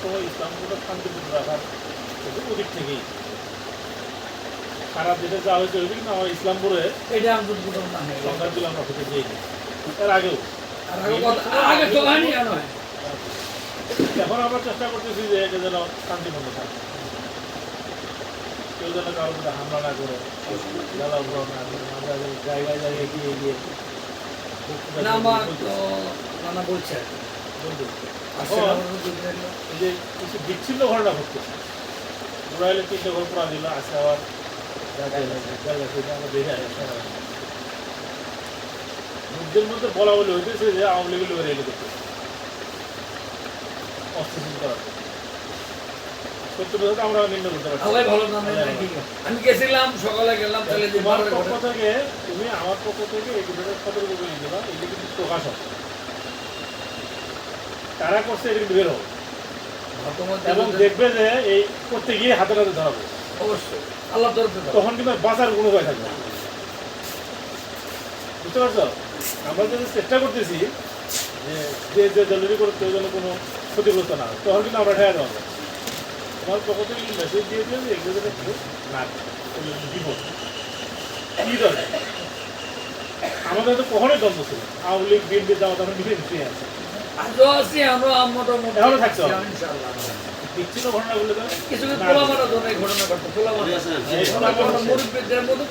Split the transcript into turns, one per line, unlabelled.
সবসময় ইসলামপুরটা শান্তিপূর্ণ রাখার ওদিক থেকেই সারা দেশে যা হয়েছে হয়েছে, কিন্তু আমার ইসলামপুরে
এটা আমাদের
সংখ্যাগুলো আমরা হতে চাইনি এর আগেও।
আগে তো হয়নি নয়,
এখন আমরা চেষ্টা করতেছি যে এটা যেন শান্তিপূর্ণ থাকে, কেউ যেন কারোর উপরে হামলা না করে, জ্বালা উপর না করে, আমরা জায়গায় জায়গায় গিয়ে গিয়ে
নানা বলছে
এখন এই যে কিছু বিচ্ছিন্ন ঘটনা ঘটতেছে, ওরা এলে 3টে ঘর পড়া দিল, আজকে আবার মুখদের মধ্যে বলা বলে হইতেছে যে আওয়ামী লীগের লোকের এলে করতেছে অস্থিতিশীল করার। সত্যি আমরা নির্ণয় করতে পারছি।
আমি গেছিলাম সকালে গেলাম, তাহলে
তোমার পক্ষ থেকে তুমি আমার পক্ষ থেকে এই বিষয়টা সতর্ক করে নিয়ে দেবা, এগুলো কিন্তু প্রকাশক তারা করছে, এটা কিন্তু বের হবে এবং দেখবে যে এই করতে গিয়ে হাতে হাতে ধরাবে
অবশ্যই আল্লাহ তরফে,
তখন কিন্তু বাঁচার কোনো উপায় থাকবে না। বুঝতে পারছো? আমরা যদি চেষ্টা করতেছি যে যে জরুরি করে কেউ যেন কোনো ক্ষতিগ্রস্ত না হয়, তখন কিন্তু আমরা ঠেয়া দেওয়া যায়। তোমার পক্ষ থেকে মেসেজ দিয়ে দিও যে এগুলো যেন কেউ না বিপদ কী দরকার। আমাদের তো কখনোই দ্বন্দ্ব ছিল, আওয়ামী লীগ বিএনপি জামাত আমরা মিলে মিশিয়ে আছে,
আজও আছি আমরা মোটামুটি
এখনো থাকছো
ইনশাআল্লাহ।
বিচ্ছিন্ন ঘটনাগুলো
কিছু পোলা মারা ধরনের ঘটনা ঘটতো, পোলা মারা মুরব্বীদের মতো